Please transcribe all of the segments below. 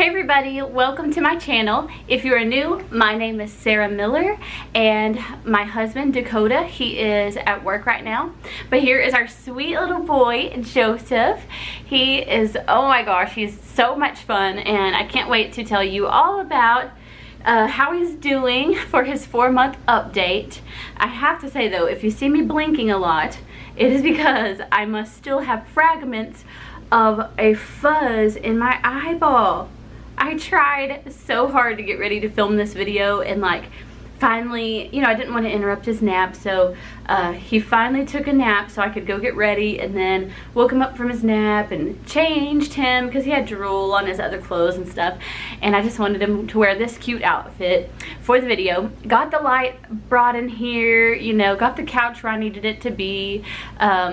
Hey everybody, welcome to my channel. If you are new, my name is Sarah Miller and my husband Dakota, he is at work right now. But here is our sweet little boy, Joseph. He is, oh my gosh, he's so much fun and I can't wait to tell you all about how he's doing for his 4-month update. I have to say though, if you see me blinking a lot, it is because I must still have fragments of a fuzz in my eyeball. I tried so hard to get ready to film this video and like finally, you know, I didn't want to interrupt his nap, so he finally took a nap so I could go get ready, and then woke him up from his nap and changed him because he had drool on his other clothes and stuff, and I just wanted him to wear this cute outfit for the video. Got the light brought in here, you know, got the couch where I needed it to be,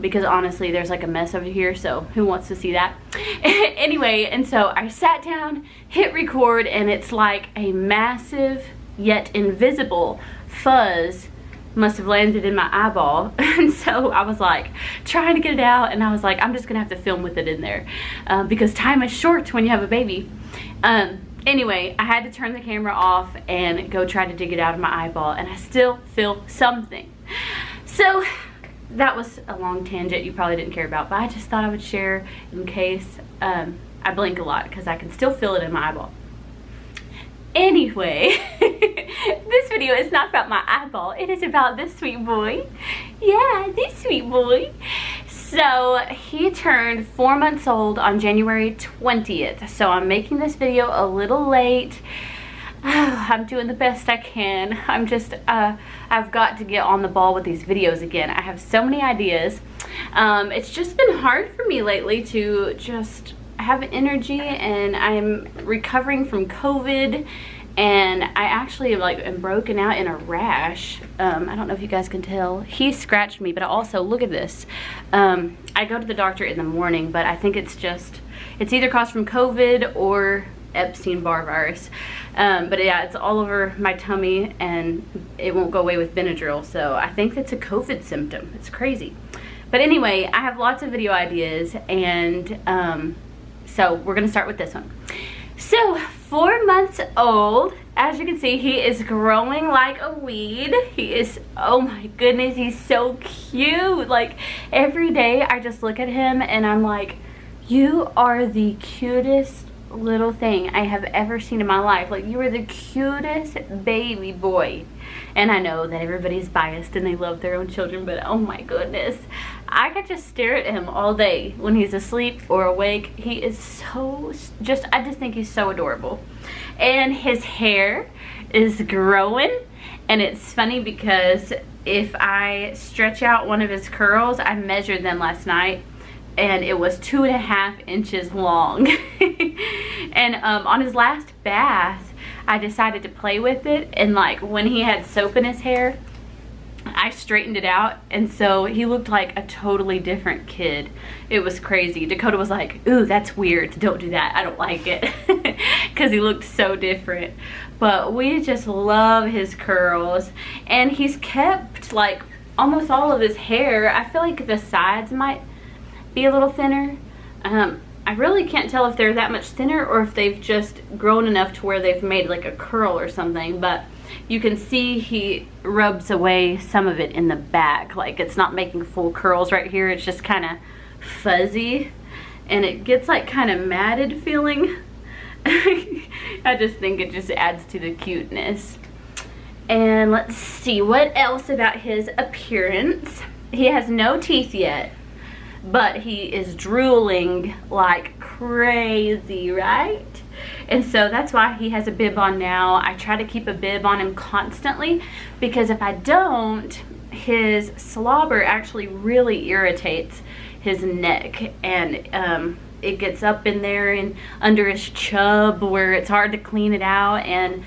because honestly there's like a mess over here, so who wants to see that? Anyway, and so I sat down, hit record, and it's like a massive yet invisible fuzz must have landed in my eyeball. And so I was like trying to get it out, and I was like, I'm just gonna have to film with it in there because time is short when you have a baby. Anyway, I had to turn the camera off and go try to dig it out of my eyeball, and I still feel something. So that was a long tangent you probably didn't care about, but I just thought I would share in case I blink a lot because I can still feel it in my eyeball. Anyway, this video is not about my eyeball, it is about this sweet boy. Yeah, this sweet boy. So he turned 4 months old on January 20th, so I'm making this video a little late. I'm doing the best I can. I'm just, I've got to get on the ball with these videos again. I have so many ideas. It's just been hard for me lately to just have energy, and I'm recovering from COVID, and I actually am broken out in a rash. I don't know if you guys can tell. He scratched me, but I also, look at this. I go to the doctor in the morning, but I think it's either caused from COVID or Epstein-Barr virus. But yeah, it's all over my tummy and it won't go away with Benadryl, so I think that's a COVID symptom. It's crazy. But anyway, I have lots of video ideas, and so we're gonna start with this one. So 4 months old, as you can see, he is growing like a weed. He is, oh my goodness, he's so cute. Like every day I just look at him and I'm like, you are the cutest little thing I have ever seen in my life. Like, you are the cutest baby boy. And I know that everybody's biased and they love their own children, but oh my goodness, I could just stare at him all day when he's asleep or awake. He is so, I just think he's so adorable. And his hair is growing, and it's funny because if I stretch out one of his curls, I measured them last night, and it was 2.5 inches long. And on his last bath, I decided to play with it, and like when he had soap in his hair, I straightened it out, and so he looked like a totally different kid. It was crazy. Dakota was like, ooh, that's weird, don't do that, I don't like it, because he looked so different. But we just love his curls, and he's kept like almost all of his hair. I feel like the sides might be a little thinner. I really can't tell if they're that much thinner or if they've just grown enough to where they've made like a curl or something, but you can see he rubs away some of it in the back. Like, it's not making full curls right here, it's just kind of fuzzy, and it gets like kind of matted feeling. I just think it just adds to the cuteness. And let's see what else about his appearance. He has no teeth yet, but he is drooling like crazy, right? And so that's why he has a bib on now. I try to keep a bib on him constantly, because if I don't, his slobber actually really irritates his neck, and it gets up in there and under his chub where it's hard to clean it out, and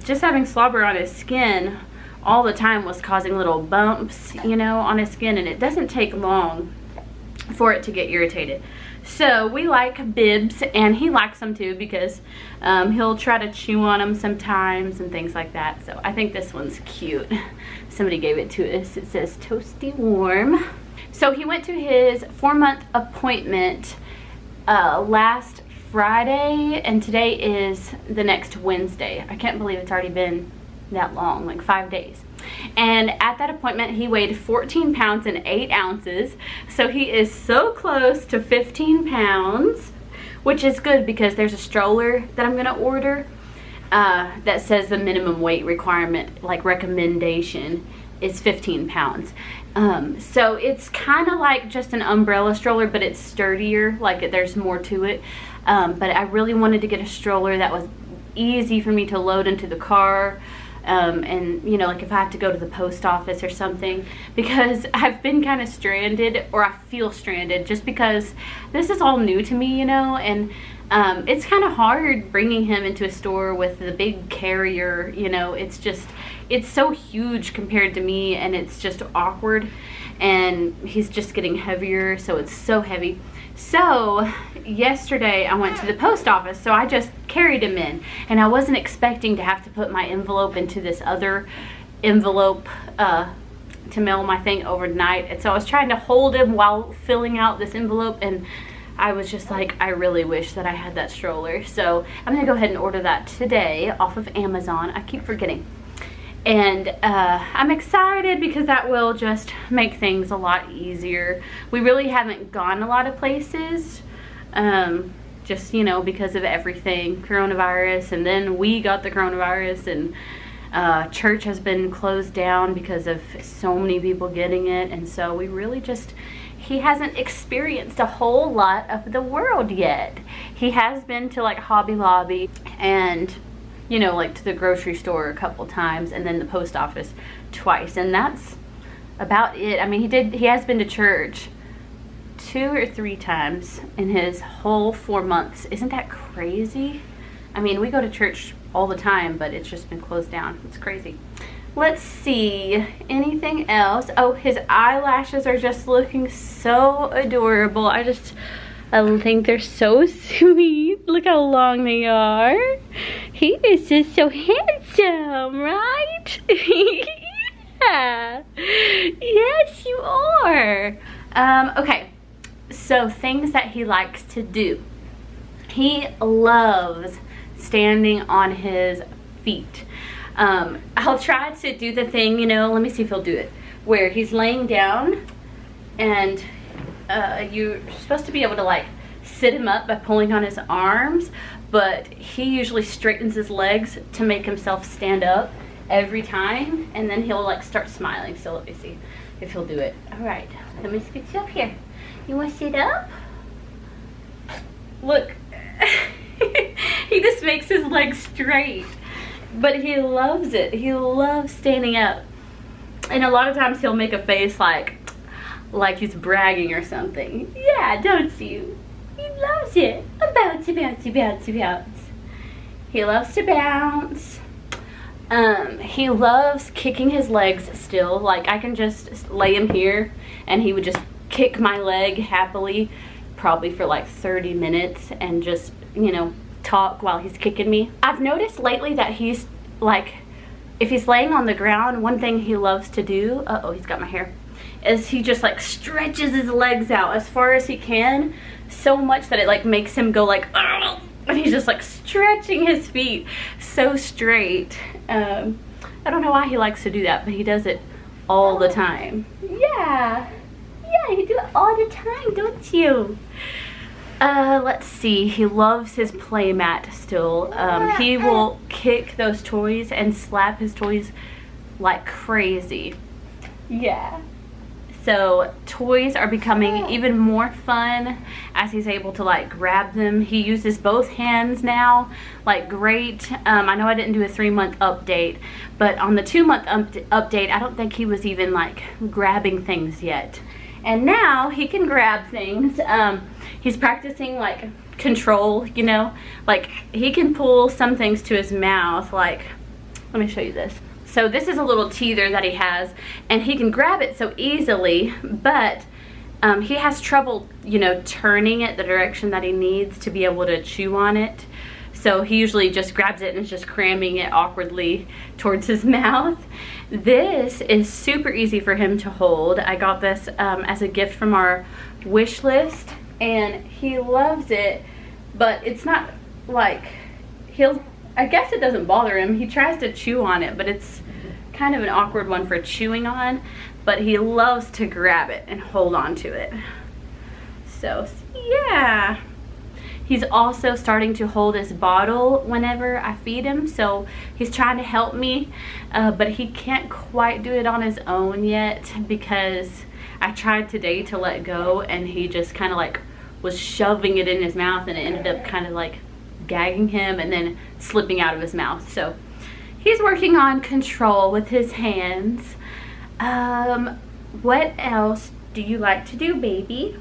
just having slobber on his skin all the time was causing little bumps, you know, on his skin, and it doesn't take long for it to get irritated. So we like bibs, and he likes them too, because he'll try to chew on them sometimes and things like that. So I think this one's cute. Somebody gave it to us. It says toasty warm. So he went to his 4-month appointment last Friday and today is the next Wednesday. I can't believe it's already been that long, like 5 days. And at that appointment he weighed 14 pounds and 8 ounces, so he is so close to 15 pounds, which is good because there's a stroller that I'm gonna order that says the minimum weight requirement, like recommendation, is 15 pounds. So it's kind of like just an umbrella stroller, but it's sturdier, like there's more to it. But I really wanted to get a stroller that was easy for me to load into the car. And you know, like if I have to go to the post office or something, because I've been kind of stranded, or I feel stranded, just because this is all new to me, you know, and it's kind of hard bringing him into a store with the big carrier, you know. It's just, it's so huge compared to me, and it's just awkward, and he's just getting heavier, so it's so heavy. So yesterday I went to the post office, so I just carried him in, and I wasn't expecting to have to put my envelope into this other envelope to mail my thing overnight. And so I was trying to hold him while filling out this envelope, and I was just like, I really wish that I had that stroller. So I'm gonna go ahead and order that today off of Amazon. I keep forgetting. And I'm excited because that will just make things a lot easier. We really haven't gone a lot of places, just, you know, because of everything, coronavirus, and then we got the coronavirus, and church has been closed down because of so many people getting it. And so we really just, he hasn't experienced a whole lot of the world yet. He has been to like Hobby Lobby and, you know, like to the grocery store a couple times, and then the post office twice, and that's about it. I mean, he has been to church 2 or 3 times in his whole 4 months. Isn't that crazy? I mean, we go to church all the time, but it's just been closed down. It's crazy. Let's see, anything else? Oh, his eyelashes are just looking so adorable. I think they're so sweet. Look how long they are. He is just so handsome, right? Yeah. Yes, you are. Okay, so things that he likes to do. He loves standing on his feet. I'll try to do the thing, you know, let me see if he'll do it, where he's laying down, and you're supposed to be able to like sit him up by pulling on his arms, but he usually straightens his legs to make himself stand up every time, and then he'll like start smiling. So let me see if he'll do it. All right, let me scoot you up here. You want to sit up? Look. He just makes his legs straight, but he loves it. He loves standing up, and a lot of times he'll make a face like he's bragging or something. Yeah, don't you? He loves it. Bouncy, bouncy, bouncy, bounce. He loves to bounce. He loves kicking his legs still. Like, I can just lay him here and he would just kick my leg happily, probably for like 30 minutes, and just, you know, talk while he's kicking me. I've noticed lately that he's like, if he's laying on the ground, one thing he loves to do, uh-oh, he's got my hair, is he just like stretches his legs out as far as he can, so much that it like makes him go like, ugh, and he's just like stretching his feet so straight. I don't know why he likes to do that, but he does it all the time. Yeah, you do it all the time, don't you? Let's see, he loves his play mat still. He will kick those toys and slap his toys like crazy. Yeah. So toys are becoming even more fun as he's able to like grab them. He uses both hands now, like great. I know I didn't do a 3-month update, but on the 2-month update, I don't think he was even like grabbing things yet. And now he can grab things. He's practicing like control, you know, like he can pull some things to his mouth. Like, let me show you this. So this is a little teether that he has, and he can grab it so easily, but he has trouble, you know, turning it the direction that he needs to be able to chew on it. So he usually just grabs it and is just cramming it awkwardly towards his mouth. This is super easy for him to hold. I got this as a gift from our wish list, and he loves it but it's not like I guess it doesn't bother him. He tries to chew on it, but it's kind of an awkward one for chewing on, but he loves to grab it and hold on to it. So yeah. He's also starting to hold his bottle whenever I feed him, so he's trying to help me, but he can't quite do it on his own yet because I tried today to let go and he just kind of like was shoving it in his mouth, and it ended up kind of like gagging him and then slipping out of his mouth. So he's working on control with his hands. What else do you like to do, baby?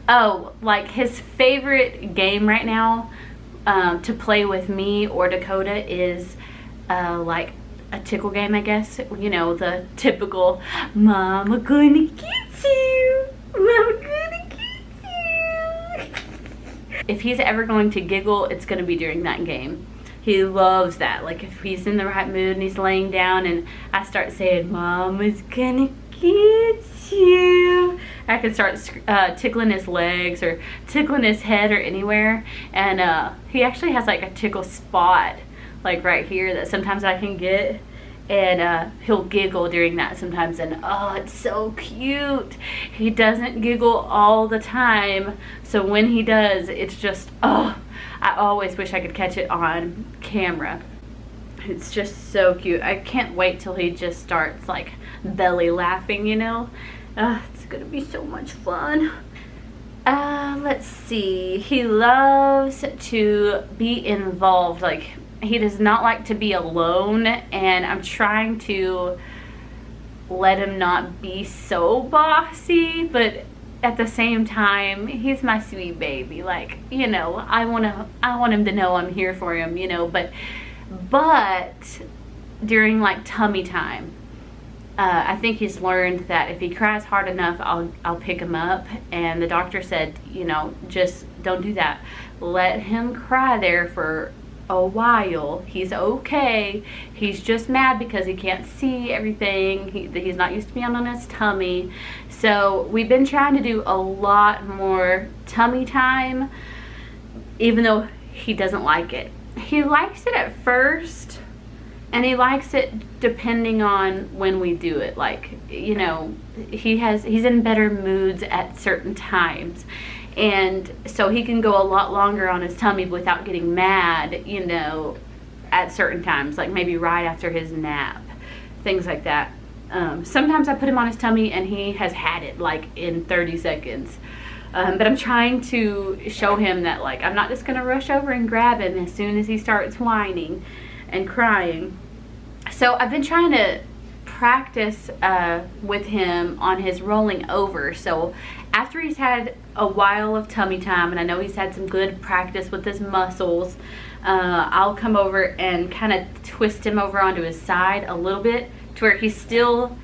Oh, like his favorite game right now to play with me or Dakota is like a tickle game, I guess. You know, the typical, Mama gonna get you, Mama gonna get you. If he's ever going to giggle, it's gonna be during that game. He loves that. Like if he's in the right mood and he's laying down and I start saying, Mama's gonna get you, I can start tickling his legs or tickling his head or anywhere, and he actually has like a tickle spot like right here that sometimes I can get, and he'll giggle during that sometimes, and oh, it's so cute. He doesn't giggle all the time, so when he does, it's just, oh, I always wish I could catch it on camera. It's just so cute. I can't wait till he just starts like belly laughing, you know. It's gonna be so much fun. Let's see. He loves to be involved. Like, he does not like to be alone, and I'm trying to let him not be so bossy, but at the same time, he's my sweet baby. Like, you know, I want him to know I'm here for him, you know, but during like tummy time, I think he's learned that if he cries hard enough, I'll pick him up, and the doctor said, you know, just don't do that. Let him cry there for a while. He's okay. He's just mad because he can't see everything. He's not used to being on his tummy. So we've been trying to do a lot more tummy time, even though he doesn't like it. He likes it at first, and he likes it depending on when we do it. Like, you know, he's in better moods at certain times, and so he can go a lot longer on his tummy without getting mad, you know, at certain times, like maybe right after his nap, things like that. Sometimes I put him on his tummy and he has had it like in 30 seconds. But I'm trying to show him that, like, I'm not just gonna rush over and grab him as soon as he starts whining and crying. So I've been trying to practice with him on his rolling over. So after he's had a while of tummy time, and I know he's had some good practice with his muscles, I'll come over and kind of twist him over onto his side a little bit to where he still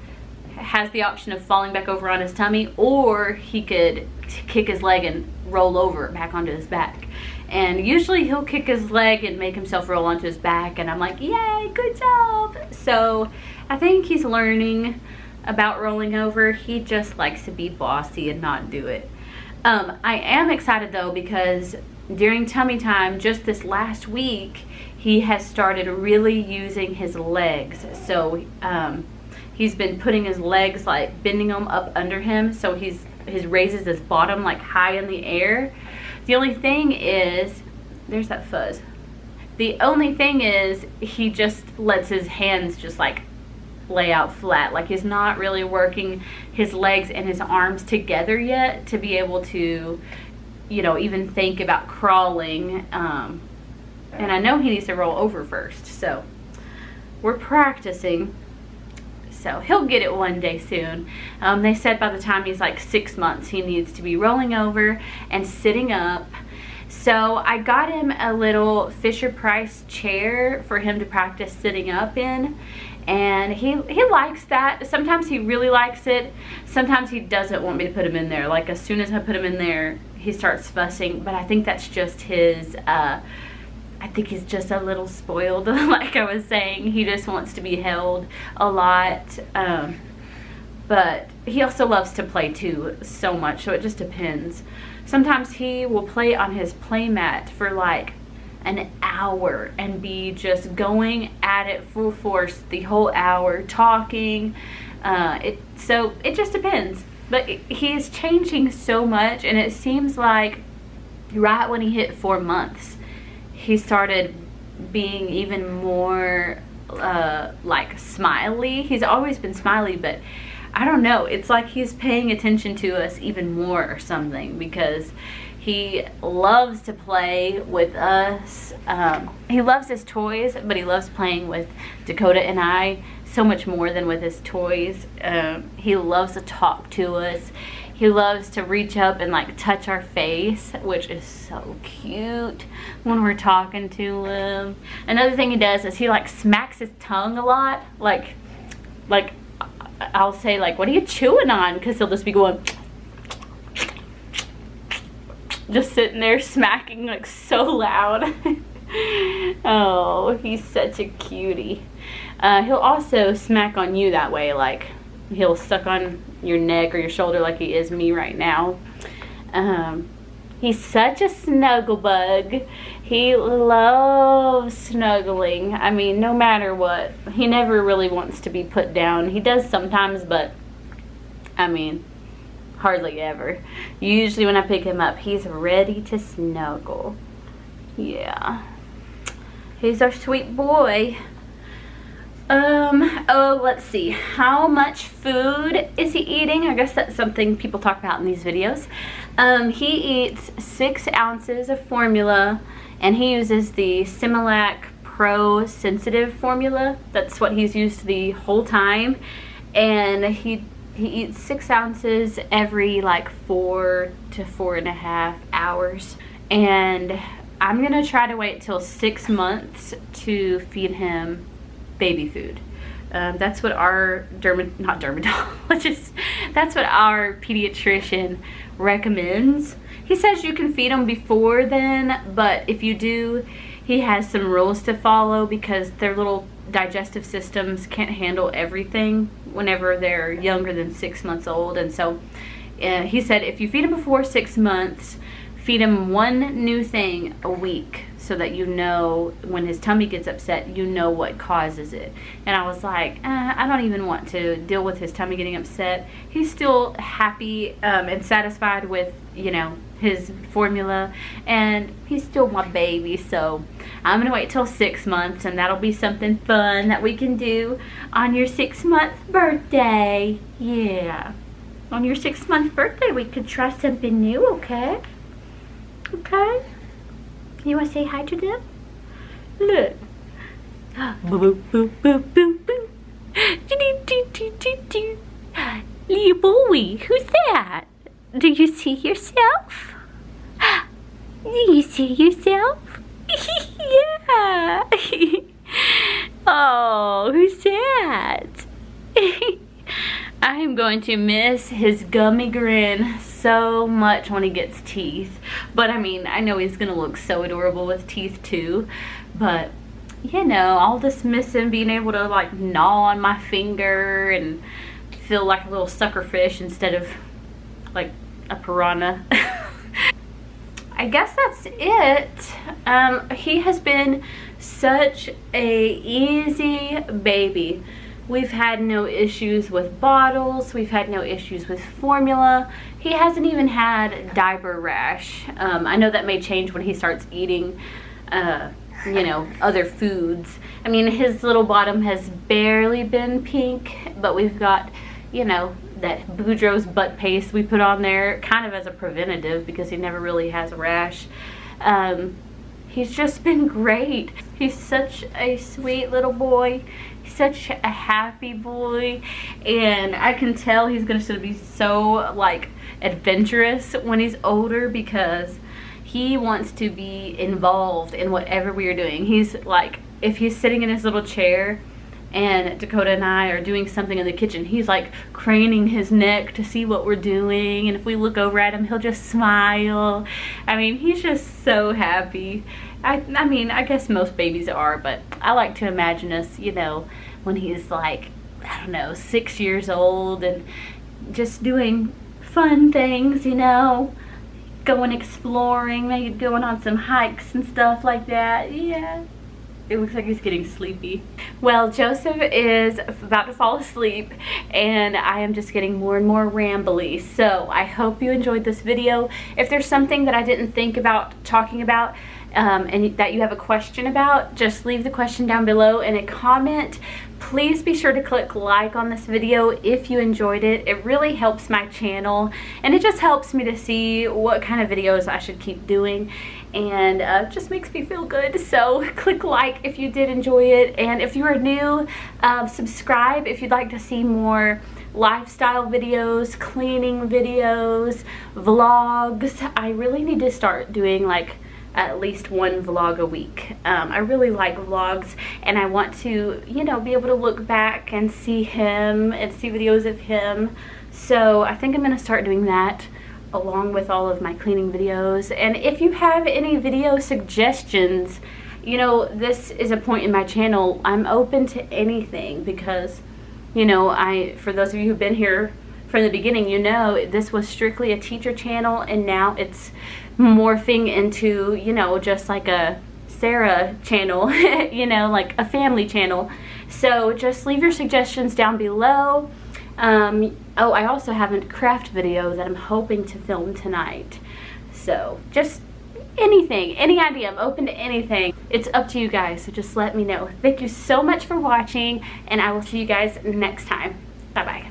has the option of falling back over on his tummy, or he could kick his leg and roll over back onto his back. And usually he'll kick his leg and make himself roll onto his back, and I'm like, yay, good job. So I think he's learning about rolling over. He just likes to be bossy and not do it. I am excited though, because during tummy time just this last week, he has started really using his legs. So he's been putting his legs, like bending them up under him, so he raises his bottom like high in the air. The only thing is, there's that fuzz. The only thing is, he just lets his hands just like lay out flat. Like, he's not really working his legs and his arms together yet to be able to, you know, even think about crawling. And I know he needs to roll over first, so we're practicing. So he'll get it one day soon. They said by the time he's like 6 months, he needs to be rolling over and sitting up. So I got him a little Fisher-Price chair for him to practice sitting up in. And he likes that. Sometimes he really likes it. Sometimes he doesn't want me to put him in there. Like, as soon as I put him in there, he starts fussing. But I think that's just his, I think he's just a little spoiled. Like I was saying, he just wants to be held a lot. But he also loves to play too so much, so it just depends. Sometimes he will play on his play mat for like an hour and be just going at it full force the whole hour, talking. So it just depends. But he's changing so much, and it seems like right when he hit 4 months, he started being even more like smiley. He's always been smiley, but I don't know, it's like he's paying attention to us even more or something, because he loves to play with us. He loves his toys, but he loves playing with Dakota and I so much more than with his toys. He loves to talk to us. He loves to reach up and like touch our face, which is so cute when we're talking to him. Another thing he does is he like smacks his tongue a lot. Like I'll say like, what are you chewing on? Because he'll just be going, just sitting there smacking like so loud. Oh, he's such a cutie. He'll also smack on you that way, like he'll suck on your neck or your shoulder like he is me right now. He's such a snuggle bug. He loves snuggling. I mean, no matter what. He never really wants to be put down. He does sometimes, but I mean, hardly ever. Usually when I pick him up, he's ready to snuggle. Yeah. He's our sweet boy. Oh, let's see. How much food is he eating? I guess that's something people talk about in these videos. He eats 6 ounces of formula, and he uses the Similac Pro Sensitive formula. That's what he's used the whole time. And he eats 6 ounces every like 4 to 4.5 hours. And I'm gonna try to wait till 6 months to feed him baby food. That's what our dermatologist, that's what our pediatrician recommends. He says you can feed them before then, but if you do, he has some rules to follow because their little digestive systems can't handle everything whenever they're younger than 6 months old. And so he said if you feed them before 6 months, feed him one new thing a week so that you know when his tummy gets upset, you know what causes it. And I was like, I don't even want to deal with his tummy getting upset. He's still happy and satisfied with, you know, his formula, and he's still my baby. So I'm gonna wait till 6 months, and that'll be something fun that we can do on your 6-month birthday. Yeah, on your 6-month birthday we could try something new. Okay, okay, you want to say hi to them? Look. Boo boo boo boo boo. Little boy, who's that? Do you see yourself? Do you see yourself? Yeah. Oh, who's that? I am going to miss his gummy grin so much when he gets teeth. But I mean, I know he's gonna look so adorable with teeth too. But you know, I'll just miss him being able to like gnaw on my finger and feel like a little sucker fish instead of like a piranha. I guess that's it. He has been such a easy baby. We've had no issues with bottles. We've had no issues with formula. He hasn't even had diaper rash. I know that may change when he starts eating you know, other foods. I mean, his little bottom has barely been pink, but we've got, you know, that Boudreaux's butt paste we put on there kind of as a preventative because he never really has a rash. He's just been great. He's such a sweet little boy. He's such a happy boy, and I can tell he's going to be so like adventurous when he's older because he wants to be involved in whatever we are doing. He's like, if he's sitting in his little chair and Dakota and I are doing something in the kitchen, he's like craning his neck to see what we're doing, and if we look over at him, he'll just smile. I mean, he's just so happy. I mean, I guess most babies are, but I like to imagine us, you know, when he's like, I don't know, 6 years old and just doing fun things, you know. going exploring, maybe going on some hikes and stuff like that. Yeah. It looks like he's getting sleepy. Well, Joseph is about to fall asleep and I am just getting more and more rambly. So I hope you enjoyed this video. If there's something that I didn't think about talking about and that you have a question about, just leave the question down below in a comment. Please be sure to click like on this video if you enjoyed it. It really helps my channel and it just helps me to see what kind of videos I should keep doing, and just makes me feel good. So click like if you did enjoy it, and if you are new, subscribe if you'd like to see more lifestyle videos, cleaning videos, vlogs. I really need to start doing like at least one vlog a week. I really like vlogs and I want to, you know, be able to look back and see him and see videos of him. So I think I'm gonna start doing that along with all of my cleaning videos. And if you have any video suggestions, you know, this is a point in my channel. I'm open to anything because, you know, for those of you who've been here from the beginning, you know, this was strictly a teacher channel and now it's morphing into, you know, just like a Sarah channel, you know, like a family channel. So just leave your suggestions down below. Oh, I also have a craft video that I'm hoping to film tonight. So just anything, any idea, I'm open to anything. It's up to you guys, so just let me know. Thank you so much for watching and I will see you guys next time. Bye bye.